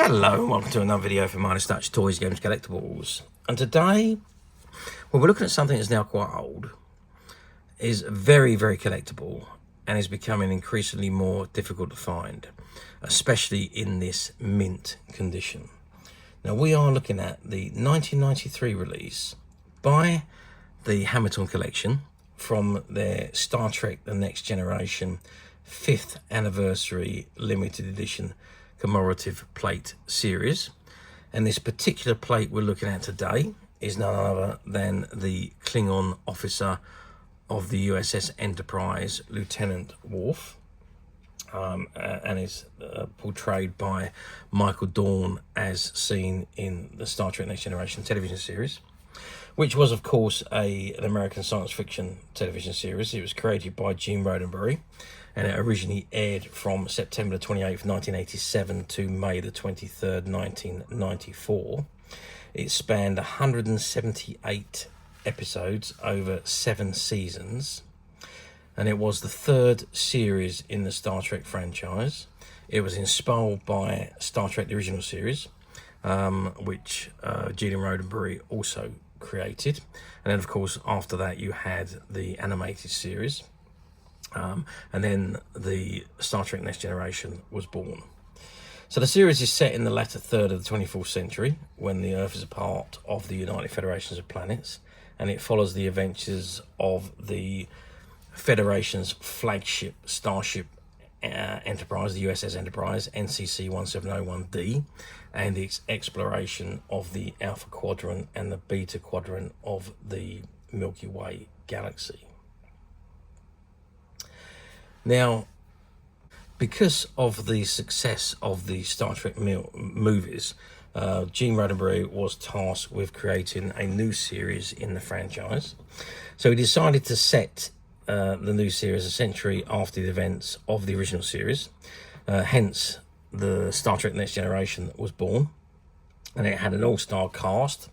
Hello and welcome to another video from Midas Touch Toys, Games, Collectibles. And today, well, we're looking at something that's now quite old, is very, very collectible, and is becoming increasingly more difficult to find, especially in this mint condition. Now, we are looking at the 1993 release by the Hamilton Collection from their Star Trek The Next Generation 5th Anniversary Limited Edition Commemorative plate series. And this particular plate we're looking at today is none other than the Klingon officer of the USS Enterprise, Lieutenant Worf, and is portrayed by Michael Dorn as seen in the Star Trek Next Generation television series, which was of course an American science fiction television series. It was created by Gene Roddenberry, and it originally aired from September 28th, 1987 to May the 23rd, 1994. It spanned 178 episodes over 7 seasons, and it was the third series in the Star Trek franchise. It was inspired by Star Trek the original series, which Gene Roddenberry also created. And then of course after that you had the animated series. And then the Star Trek Next Generation was born. So the series is set in the latter third of the 24th century, when the Earth is a part of the United Federations of Planets, and it follows the adventures of the Federation's flagship starship Enterprise, the USS Enterprise, NCC 1701D, and its exploration of the Alpha Quadrant and the Beta Quadrant of the Milky Way galaxy. Now, because of the success of the Star Trek movies, Gene Roddenberry was tasked with creating a new series in the franchise. So he decided to set the new series a century after the events of the original series. Hence, the Star Trek Next Generation was born. And it had an all-star cast,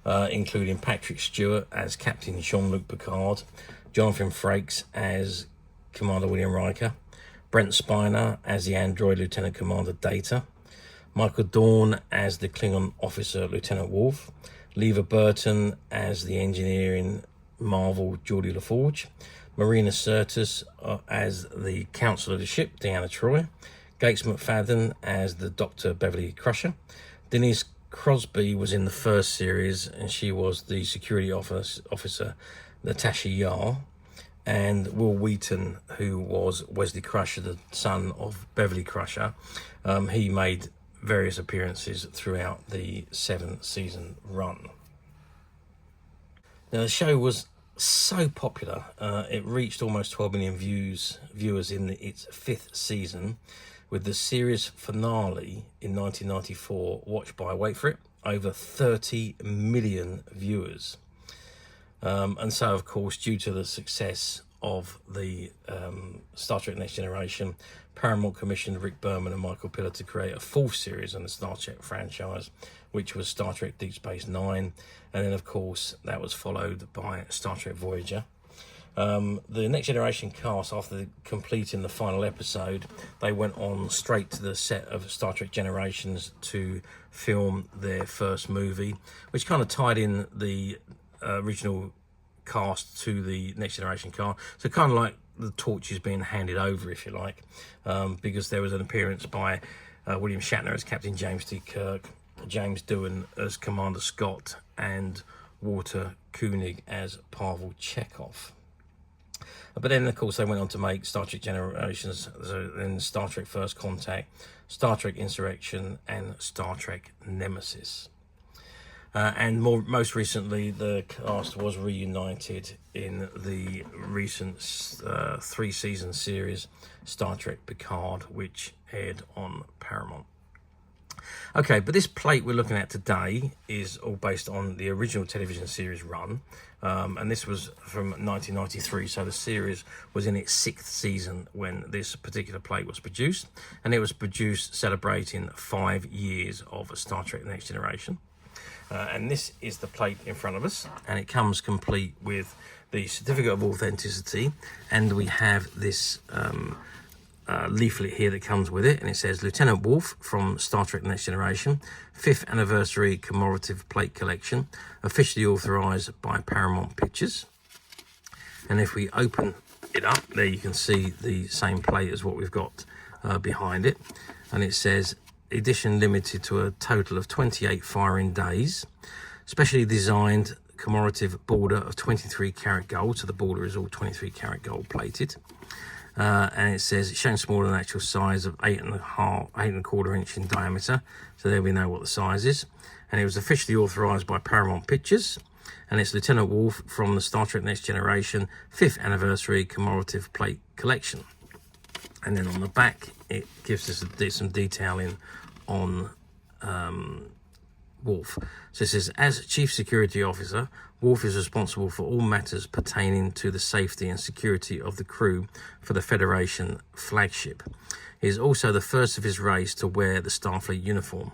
including Patrick Stewart as Captain Jean-Luc Picard, Jonathan Frakes as Commander William Riker, Brent Spiner as the android Lieutenant Commander Data, Michael Dorn as the Klingon officer Lieutenant Worf, Leva Burton as the engineering marvel Geordi LaForge, Marina Sirtis as the counsel of the ship Deanna Troi, Gates McFadden as the Dr. Beverly Crusher. Denise Crosby was in the first series, and she was the security officer Natasha Yar. And Will Wheaton, who was Wesley Crusher, the son of Beverly Crusher, he made various appearances throughout the 7-season run. Now, the show was so popular, it reached almost 12 million viewers in its 5th season, with the series finale in 1994 watched by, wait for it, over 30 million viewers. And so, of course, due to the success of the Star Trek Next Generation, Paramount commissioned Rick Berman and Michael Piller to create a 4th series on the Star Trek franchise, which was Star Trek Deep Space Nine. And then, of course, that was followed by Star Trek Voyager. The Next Generation cast, after completing the final episode, they went on straight to the set of Star Trek Generations to film their first movie, which kind of tied in the original cast to the Next Generation cast. So kind of like the torch is being handed over, if you like, because there was an appearance by William Shatner as Captain James T. Kirk, James Doohan as Commander Scott, and Walter Koenig as Pavel Chekhov. But then, of course, they went on to make Star Trek Generations, then Star Trek First Contact, Star Trek Insurrection, and Star Trek Nemesis. And most recently, the cast was reunited in the recent 3-season series, Star Trek Picard, which aired on Paramount. Okay, but this plate we're looking at today is all based on the original television series run. And this was from 1993, so the series was in its 6th season when this particular plate was produced. And it was produced celebrating 5 years of Star Trek Next Generation. And this is the plate in front of us, and it comes complete with the certificate of authenticity, and we have this leaflet here that comes with it, and it says Lieutenant Worf from Star Trek The Next Generation, 5th Anniversary Commemorative Plate Collection, officially authorised by Paramount Pictures. And if we open it up, there you can see the same plate as what we've got behind it. And it says, edition limited to a total of 28 firing days, specially designed commemorative border of 23 karat gold. So the border is all 23 karat gold plated. And it says it's shown smaller than actual size of 8.25 inch in diameter. So there we know what the size is. And it was officially authorised by Paramount Pictures. And it's Lieutenant Worf from the Star Trek Next Generation 5th Anniversary Commemorative Plate Collection. And then on the back, it gives us some detailing on Worf. So it says, as Chief Security Officer, Worf is responsible for all matters pertaining to the safety and security of the crew for the Federation flagship. He is also the first of his race to wear the Starfleet uniform.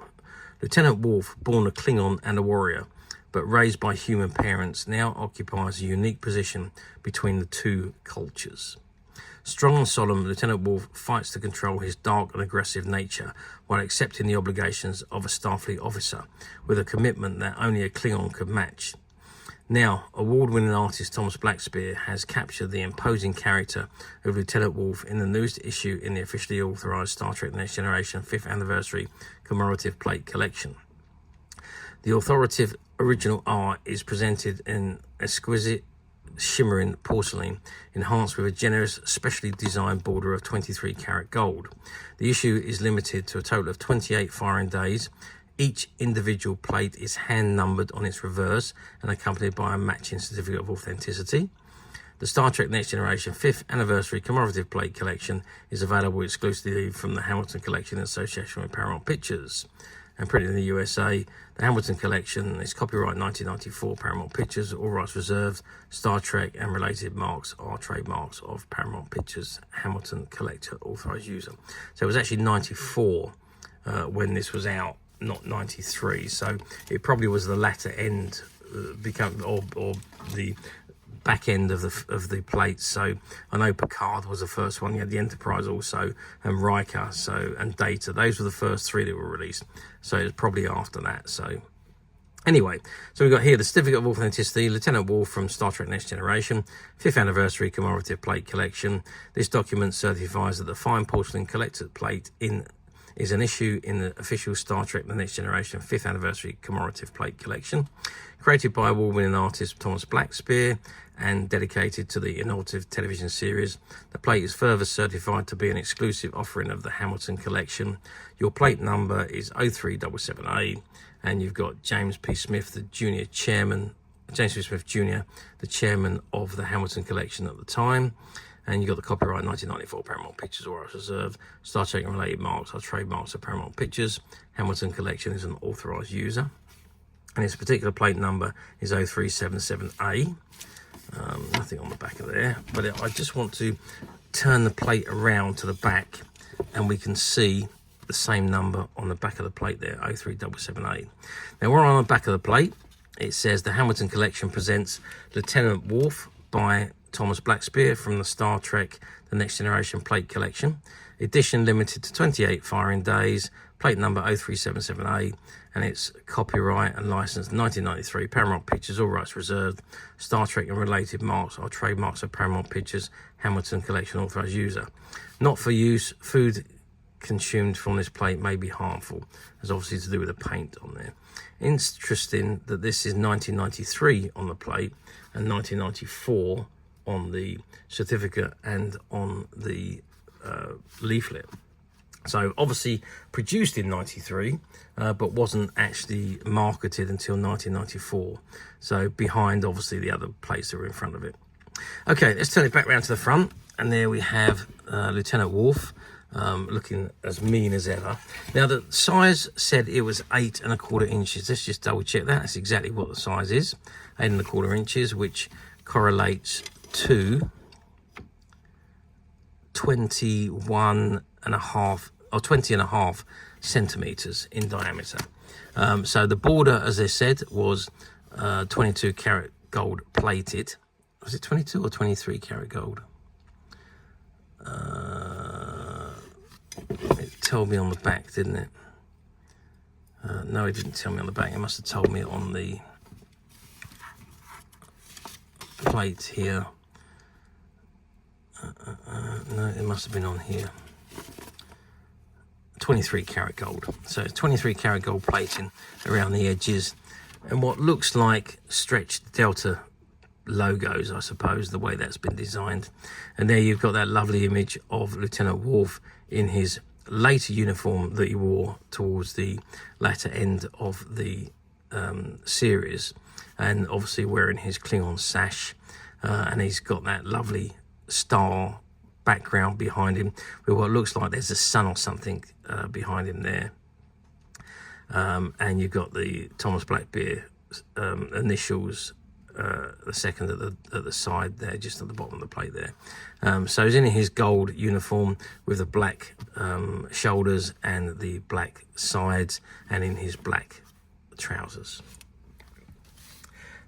Lieutenant Worf, born a Klingon and a warrior, but raised by human parents, now occupies a unique position between the two cultures. Strong and solemn, Lieutenant Worf fights to control his dark and aggressive nature while accepting the obligations of a Starfleet officer with a commitment that only a Klingon could match. Now, award-winning artist Thomas Blackshear has captured the imposing character of Lieutenant Worf in the newest issue in the officially authorised Star Trek Next Generation 5th Anniversary Commemorative Plate Collection. The authoritative original art is presented in exquisite shimmering porcelain, enhanced with a generous, specially designed border of 23 karat gold. The issue is limited to a total of 28 firing days. Each individual plate is hand numbered on its reverse and accompanied by a matching certificate of authenticity. The Star Trek Next Generation 5th Anniversary Commemorative Plate Collection is available exclusively from the Hamilton Collection in association with Paramount Pictures. And printed in the USA, the Hamilton Collection is copyright 1994 Paramount Pictures, all rights reserved. Star Trek and related marks are trademarks of Paramount Pictures Hamilton Collector Authorised User. So it was actually 94 when this was out, not 93. So it probably was the latter end, or the back end of the plates. So I know Picard was the first one. You had the Enterprise also, and Riker, and Data. Those were the first three that were released. So it was probably after that. So anyway, so we've got here the certificate of authenticity, Lieutenant Worf from Star Trek Next Generation, 5th Anniversary Commemorative Plate Collection. This document certifies that the fine porcelain collected plate is an issue in the official Star Trek The Next Generation 5th Anniversary Commemorative Plate Collection, created by award-winning artist Thomas Blackshear and dedicated to the innovative television series. The plate is further certified to be an exclusive offering of the Hamilton Collection. Your plate number is 0377A, and you've got James P. Smith, the James P. Smith Jr., the chairman of the Hamilton Collection at the time. And you got the copyright 1994 Paramount Pictures, all rights reserved. Star Trek and related marks are trademarks of Paramount Pictures. Hamilton Collection is an authorised user. And its particular plate number is 0377A. Nothing on the back of there. But I just want to turn the plate around to the back and we can see the same number on the back of the plate there, 0377A. Now, we're on the back of the plate. It says the Hamilton Collection presents Lieutenant Worf by Thomas Blackshear from the Star Trek The Next Generation Plate Collection. Edition limited to 28 firing days, plate number 0377A, and it's copyright and licensed 1993, Paramount Pictures, all rights reserved. Star Trek and related marks are trademarks of Paramount Pictures, Hamilton Collection authorised user. Not for use, food consumed from this plate may be harmful, as obviously to do with the paint on there. Interesting that this is 1993 on the plate and 1994 on the certificate and on the leaflet. So obviously produced in 93, but wasn't actually marketed until 1994. So behind obviously the other plates that were in front of it. Okay, let's turn it back round to the front, and there we have Lieutenant Worf looking as mean as ever. Now the size said it was 8.25 inches. Let's just double check that. That's exactly what the size is, 8.25 inches, which correlates to 20.5 centimeters in diameter. So the border, as I said, was 22 karat gold plated. Was it 22 or 23 karat gold? told me on the back, didn't it? No, it didn't tell me on the back. It must have told me on the plate here. No, it must have been on here. 23 karat gold. So it's 23 karat gold plating around the edges, and what looks like stretched Delta logos, I suppose, the way that's been designed. And there you've got that lovely image of Lieutenant Worf in his later uniform that he wore towards the latter end of the series, and obviously wearing his Klingon sash, and he's got that lovely star background behind him with what looks like there's a sun or something behind him there, and you've got the Thomas Blackshear initials, the second at the side there, just at the bottom of the plate there. So he's in his gold uniform with the black shoulders and the black sides, and in his black trousers.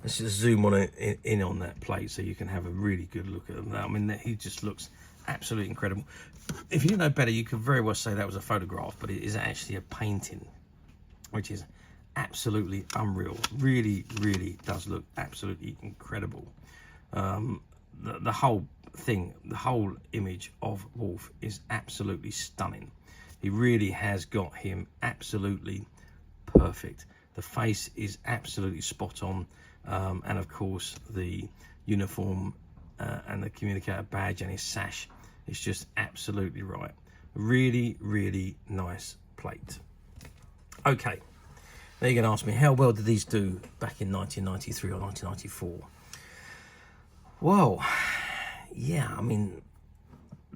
Let's just zoom on in on that plate so you can have a really good look at him. I mean, he just looks absolutely incredible. If you didn't know better, you could very well say that was a photograph, but it is actually a painting, which is absolutely unreal. Really, really does look absolutely incredible. The whole thing, the whole image of Worf is absolutely stunning. He really has got him absolutely perfect. The face is absolutely spot on, and of course the uniform and the communicator badge and his sash is just absolutely right. Really, really nice plate. Okay. Now you're going to ask me, how well did these do back in 1993 or 1994? Well, yeah, I mean,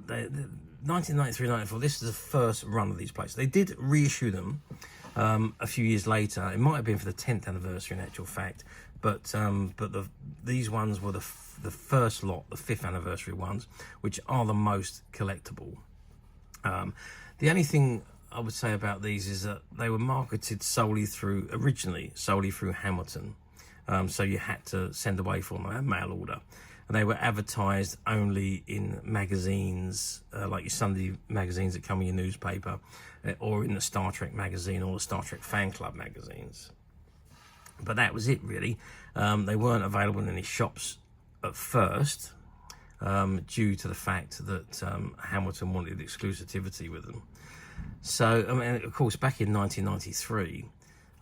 the 1993-94, this is the first run of these plates. They did reissue them a few years later. It might have been for the 10th anniversary in actual fact, but these ones were the first lot, the 5th anniversary ones, which are the most collectible. The only thing I would say about these is that they were marketed originally solely through Hamilton. So you had to send away for them, mail order. And they were advertised only in magazines, like your Sunday magazines that come in your newspaper, or in the Star Trek magazine or the Star Trek fan club magazines. But that was it, really. They weren't available in any shops at first, due to the fact that Hamilton wanted exclusivity with them. So, I mean, of course, back in 1993,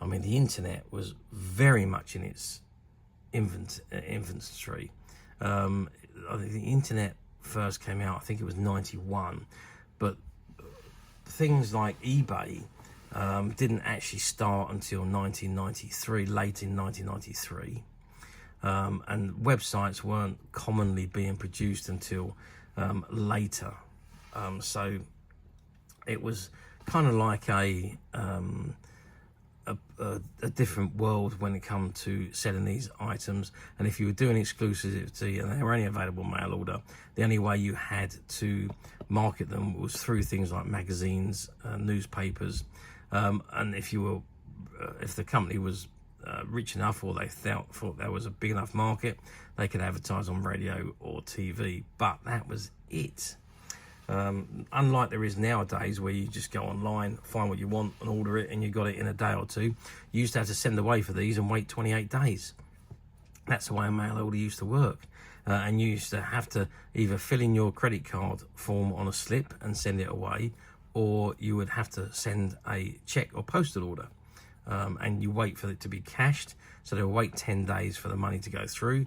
I mean, the internet was very much in its infancy. I think the internet first came out, I think it was 91, but things like eBay didn't actually start until 1993, late in 1993. And websites weren't commonly being produced until later. So it was kind of like a different world when it come to selling these items. And if you were doing exclusivity and they were only available mail order, the only way you had to market them was through things like magazines, newspapers, and if the company was rich enough, or they thought there was a big enough market, they could advertise on radio or TV, but that was it. Unlike there is nowadays, where you just go online, find what you want and order it, and you got it in a day or two. You used to have to send away for these and wait 28 days. That's the way a mail order used to work. And you used to have to either fill in your credit card form on a slip and send it away, or you would have to send a check or postal order. And you wait for it to be cashed, so they'll wait 10 days for the money to go through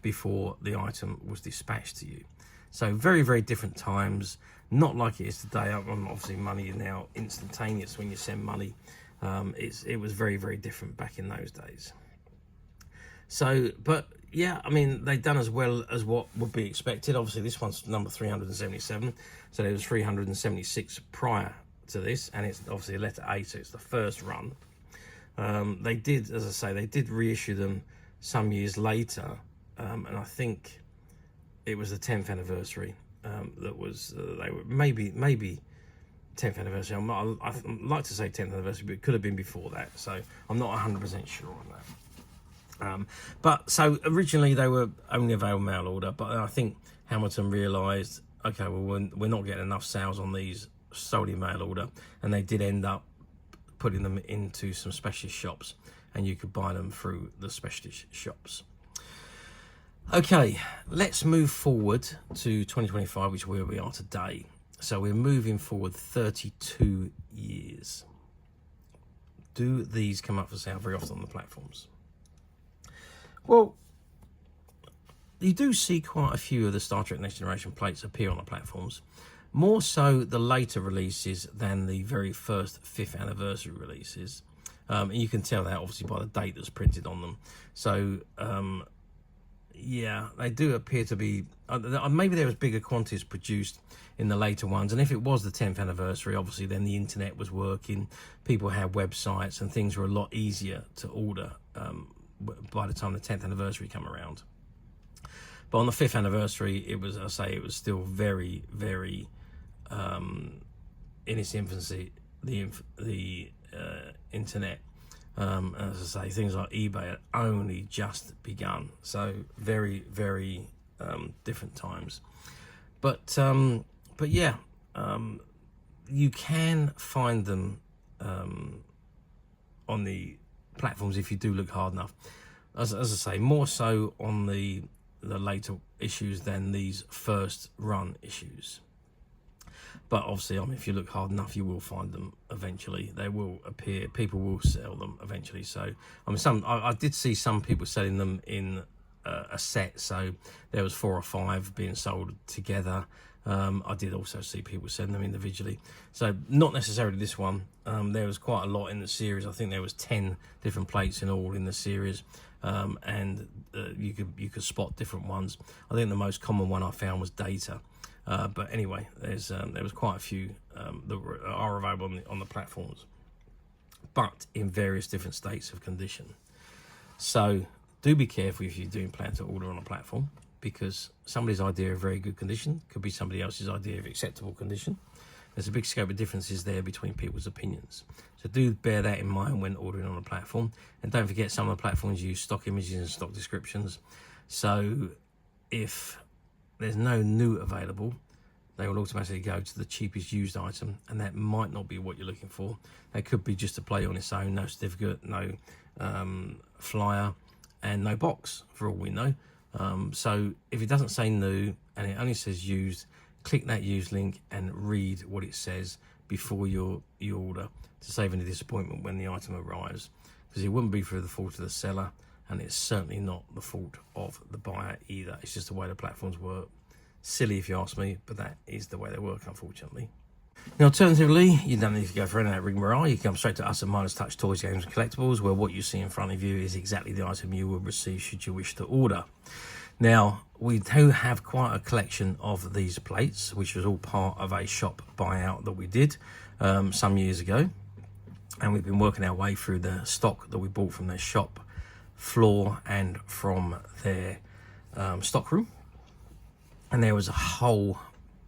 before the item was dispatched to you. So very, very different times, not like it is today. Obviously money is now instantaneous when you send money. It was very, very different back in those days. So, but yeah, I mean, they've done as well as what would be expected. Obviously this one's number 377, so there was 376 prior to this, and it's obviously a letter A, so it's the first run. They did, as I say, they did reissue them some years later, and I think it was the 10th anniversary that was, they were maybe 10th anniversary. I'd like to say 10th anniversary, but it could have been before that, so I'm not 100% sure on that. But so originally they were only available mail order, but I think Hamilton realised, okay, well, we're not getting enough sales on these solely mail order, and they did end up putting them into some specialist shops, and you could buy them through the specialist shops. Okay, let's move forward to 2025, which is where we are today. So we're moving forward 32 years. Do these come up for sale very often on the platforms? Well, you do see quite a few of the Star Trek Next Generation plates appear on the platforms. More so the later releases than the very first 5th anniversary releases. And you can tell that obviously by the date that's printed on them. So, yeah, they do appear to be... maybe there was bigger quantities produced in the later ones. And if it was the 10th anniversary, obviously then the internet was working. People had websites and things were a lot easier to order by the time the 10th anniversary came around. But on the 5th anniversary, it was, I say, it was still very, very in its infancy. The internet, as I say, things like eBay had only just begun. So very, very different times. But yeah, you can find them on the platforms if you do look hard enough. As I say, more so on the later issues than these first run issues. But obviously, if you look hard enough, you will find them eventually. They will appear. People will sell them eventually. So, I did see some people selling them in a set. So there was 4 or 5 being sold together. I did also see people selling them individually. So not necessarily this one. There was quite a lot in the series. I think there was 10 different plates in all in the series. And you could spot different ones. I think the most common one I found was Data. But anyway, there was quite a few that are available on the platforms, but in various different states of condition. So do be careful if you do plan to order on a platform, because somebody's idea of very good condition could be somebody else's idea of acceptable condition. There's a big scope of differences there between people's opinions. So do bear that in mind when ordering on a platform. And don't forget, some of the platforms use stock images and stock descriptions. So if there's no new available, they will automatically go to the cheapest used item, and that might not be what you're looking for. That could be just a plate on its own, no certificate, no flyer, and no box, for all we know. So if it doesn't say new and it only says used, click that used link and read what it says before you order, to save any disappointment when the item arrives, because it wouldn't be through the fault of the seller, and it's certainly not the fault of the buyer either. It's just the way the platforms work. Silly if you ask me, but that is the way they work, unfortunately. Now, alternatively, you don't need to go for any of that rigmarole. You come straight to us at Midas Touch Toys, Games and Collectibles, where what you see in front of you is exactly the item you will receive should you wish to order. Now, we do have quite a collection of these plates, which was all part of a shop buyout that we did some years ago. And we've been working our way through the stock that we bought from their shop floor and from their stock room. And there was a whole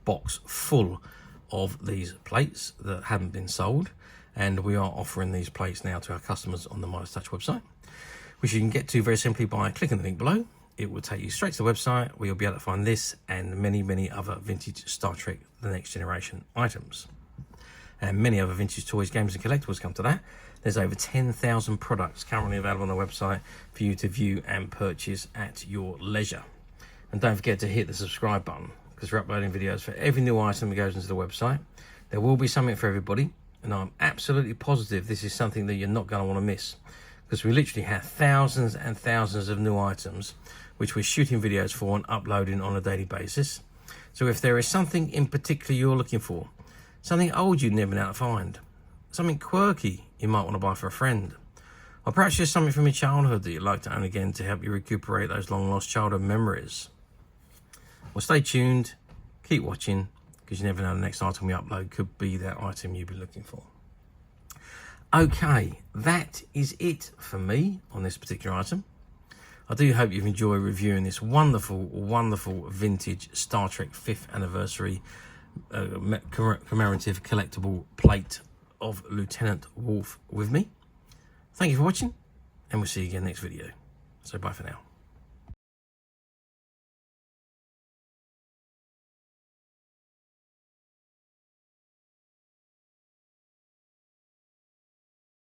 box full of these plates that hadn't been sold. And we are offering these plates now to our customers on the Midas Touch website, which you can get to very simply by clicking the link below. It will take you straight to the website where you'll be able to find this and many, many other vintage Star Trek The Next Generation items. And many other vintage toys, games and collectibles come to that. There's over 10,000 products currently available on the website for you to view and purchase at your leisure. And don't forget to hit the subscribe button, because we're uploading videos for every new item that goes into the website. There will be something for everybody, and I'm absolutely positive this is something that you're not going to want to miss, because we literally have thousands and thousands of new items which we're shooting videos for and uploading on a daily basis. So if there is something in particular you're looking for, something old you've never been able to find, something quirky you might want to buy for a friend, or perhaps just something from your childhood that you'd like to own again to help you recuperate those long lost childhood memories, well, stay tuned, keep watching, because you never know, the next item we upload could be that item you've been looking for. Okay, that is it for me on this particular item. I do hope you've enjoyed reviewing this wonderful, wonderful vintage Star Trek 5th anniversary commemorative collectible plate of Lieutenant Worf with me. Thank you for watching, and we'll see you again next video. So bye for now.